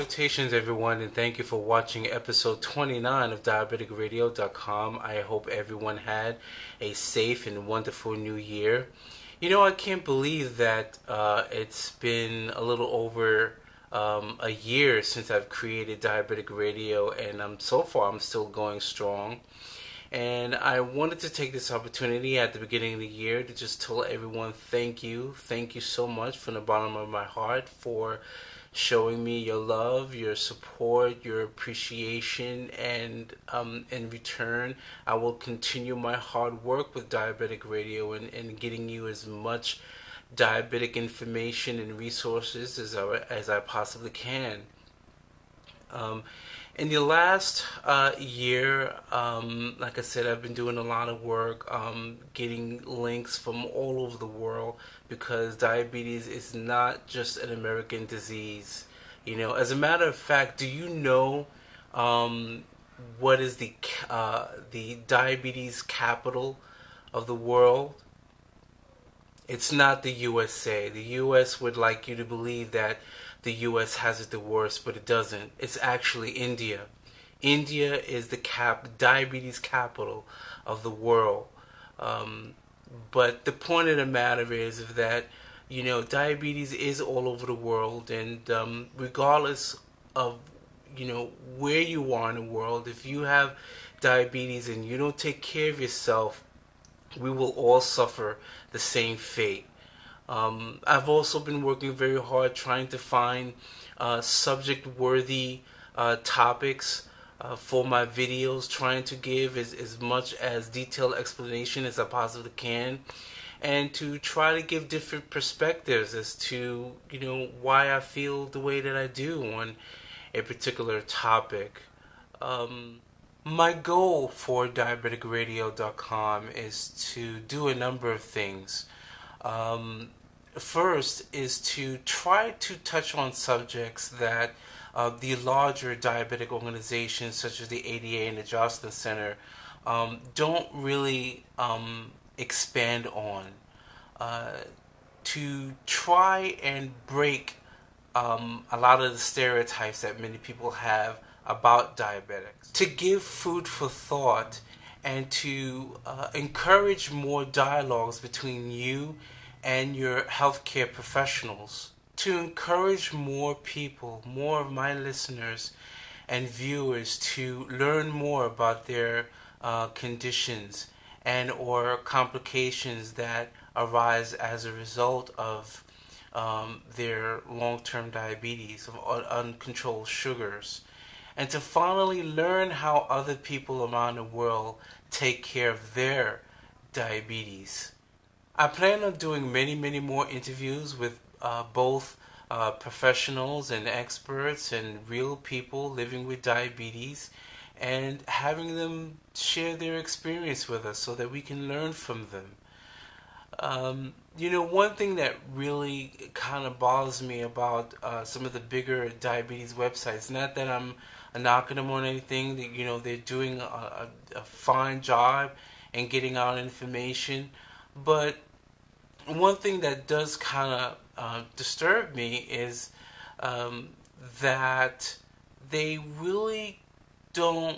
Salutations, everyone, and thank you for watching episode 29 of DiabeticRadio.com. I hope everyone had a safe and wonderful new year. You know, I can't believe that it's been a little over a year since I've created Diabetic Radio, and so far I'm still going strong. And I wanted to take this opportunity at the beginning of the year to just tell everyone thank you. Thank you so much from the bottom of my heart for showing me your love, your support, your appreciation, and in return, I will continue my hard work with Diabetic Radio and getting you as much diabetic information and resources as I possibly can. In the last year, like I said, I've been doing a lot of work getting links from all over the world because diabetes is not just an American disease. You know, as a matter of fact, do you know what is the diabetes capital of the world? It's not the USA. The US would like you to believe that the US has it the worst, but it doesn't. It's actually India. India is the diabetes capital of the world. But the point of the matter is that, you know, diabetes is all over the world, and regardless of, you know, where you are in the world, if you have diabetes and you don't take care of yourself, we will all suffer the same fate. I've also been working very hard trying to find subject-worthy topics for my videos, trying to give as much as detailed explanation as I possibly can, and to try to give different perspectives as to, you know, why I feel the way that I do on a particular topic. My goal for DiabeticRadio.com is to do a number of things. First is to try to touch on subjects that the larger diabetic organizations such as the ADA and the Joslin Center don't really expand on. To try and break a lot of the stereotypes that many people have about diabetics. To give food for thought and to encourage more dialogues between you and your healthcare professionals, to encourage more people, more of my listeners and viewers to learn more about their conditions and or complications that arise as a result of their long-term diabetes, of uncontrolled sugars, and to finally learn how other people around the world take care of their diabetes. I plan on doing many more interviews with both professionals and experts and real people living with diabetes, and having them share their experience with us so that we can learn from them. You know, one thing that really kind of bothers me about some of the bigger diabetes websites, not that I'm knocking them on anything, that, you know, they're doing a fine job in getting out information, but one thing that does kind of disturb me is that they really don't,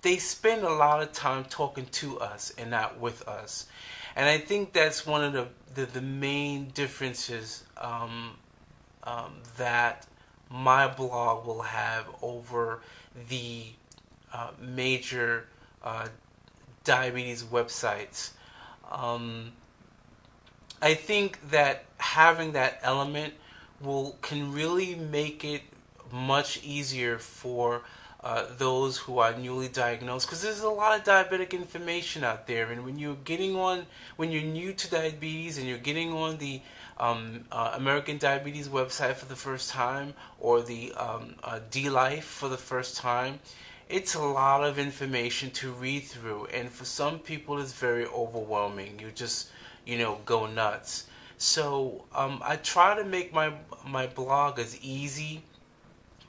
they spend a lot of time talking to us and not with us. And I think that's one of the main differences that my blog will have over the major diabetes websites. I think that having that element can really make it much easier for those who are newly diagnosed, because there's a lot of diabetic information out there, and when you're new to diabetes and you're getting on the American Diabetes website for the first time, or the D-Life for the first time, it's a lot of information to read through, and for some people it's very overwhelming. You just, you know, go nuts. So I try to make my blog as easy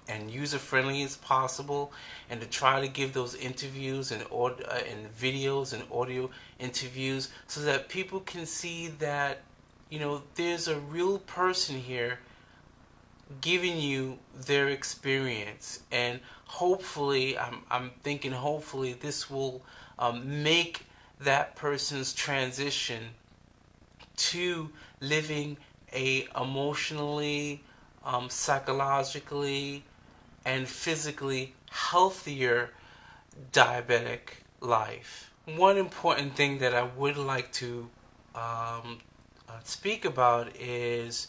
and user-friendly as possible, and to try to give those interviews and videos and audio interviews so that people can see that, you know, there's a real person here giving you their experience, and hopefully, I'm thinking hopefully this will make that person's transition to living a emotionally, psychologically, and physically healthier diabetic life. One important thing that I would like to speak about is,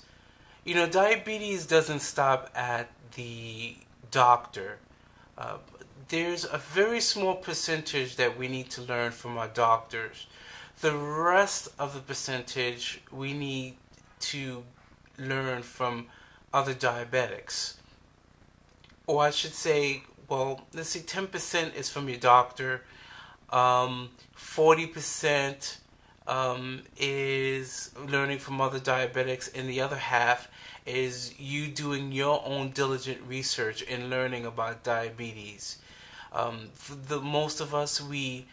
diabetes doesn't stop at the doctor. Uh, there's a very small percentage that we need to learn from our doctors. The rest of the percentage we need to learn from other diabetics. Or I should say, well, let's see, 10% is from your doctor, 40% is learning from other diabetics, and the other half is you doing your own diligent research and learning about diabetes. For most of us, we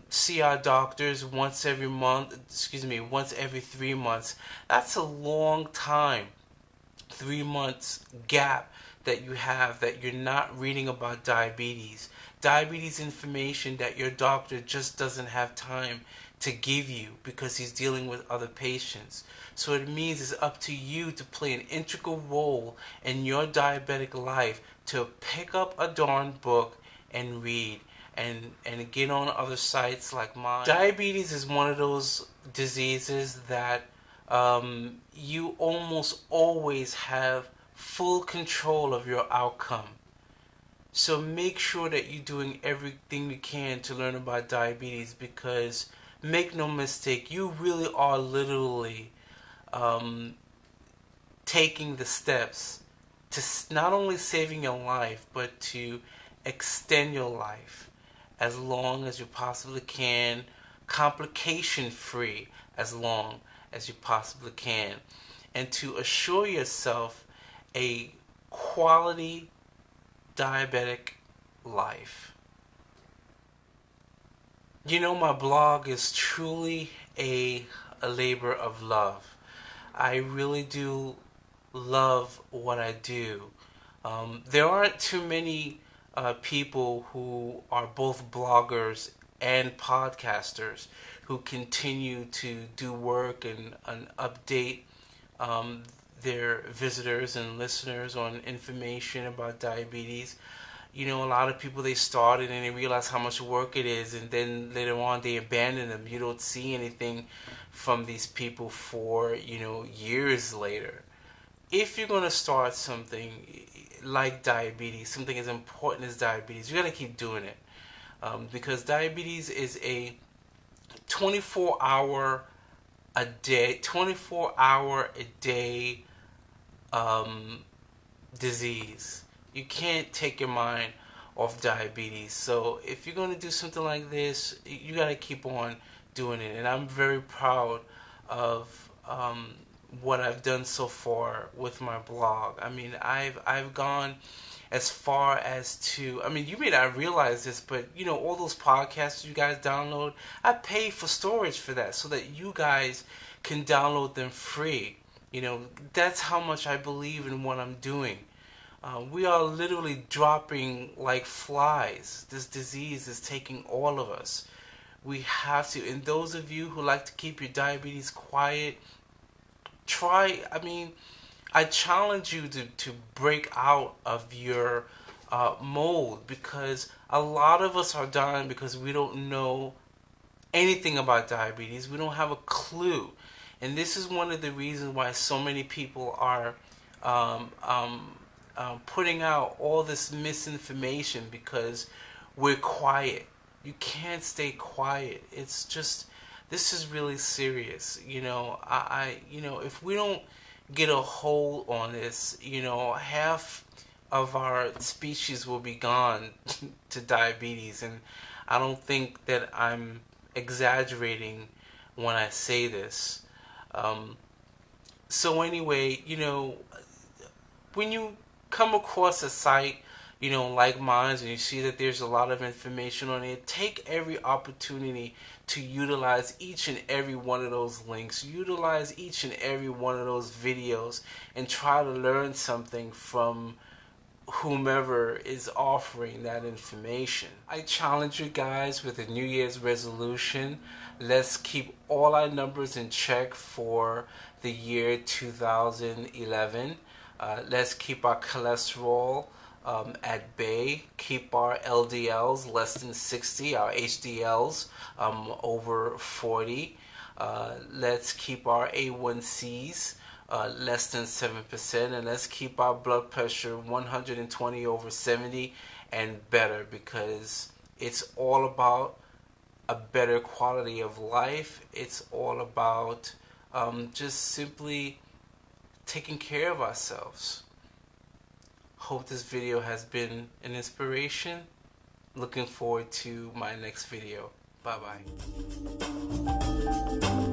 see our doctors once every 3 months. That's a long time. 3 months gap that you have that you're not reading about diabetes. Diabetes information that your doctor just doesn't have time to give you because he's dealing with other patients. So it means it's up to you to play an integral role in your diabetic life to pick up a darn book and read and get on other sites like mine. Diabetes is one of those diseases that you almost always have full control of your outcome. So make sure that you're doing everything you can to learn about diabetes, because make no mistake, you really are literally taking the steps to not only saving your life, but to extend your life as long as you possibly can, complication free as long as you possibly can, and to assure yourself a quality diabetic life. My blog is truly a labor of love. I really do love what I do. There aren't too many people who are both bloggers and podcasters who continue to do work and update their visitors and listeners on information about diabetes. A lot of people, they started and they realize how much work it is, and then later on they abandon them. You don't see anything from these people for years later. If you're going to start something like diabetes, something as important as diabetes, you got to keep doing it, because diabetes is a 24-hour a day disease. You can't take your mind off diabetes. So if you're going to do something like this, you got to keep on doing it. And I'm very proud of what I've done so far with my blog. I mean, I've gone as far as to, you may not realize this, but all those podcasts you guys download, I pay for storage for that so that you guys can download them free. That's how much I believe in what I'm doing. We are literally dropping like flies. This disease is taking all of us. We have to, and those of you who like to keep your diabetes quiet, I challenge you to break out of your mold, because a lot of us are dying because we don't know anything about diabetes. We don't have a clue. And this is one of the reasons why so many people are putting out all this misinformation, because we're quiet. You can't stay quiet. It's just, this is really serious. If we don't get a hold on this, half of our species will be gone to diabetes. And I don't think that I'm exaggerating when I say this. So anyway, when you come across a site, like mine, and you see that there's a lot of information on it, take every opportunity to utilize each and every one of those links, utilize each and every one of those videos, and try to learn something from whomever is offering that information. I challenge you guys with a New Year's resolution. Let's keep all our numbers in check for the year 2011. Let's keep our cholesterol at bay, keep our LDLs less than 60, our HDLs over 40. Let's keep our A1Cs less than 7%, and let's keep our blood pressure 120 over 70 and better, because it's all about a better quality of life. It's all about just simply taking care of ourselves. Hope this video has been an inspiration. Looking forward to my next video. Bye bye.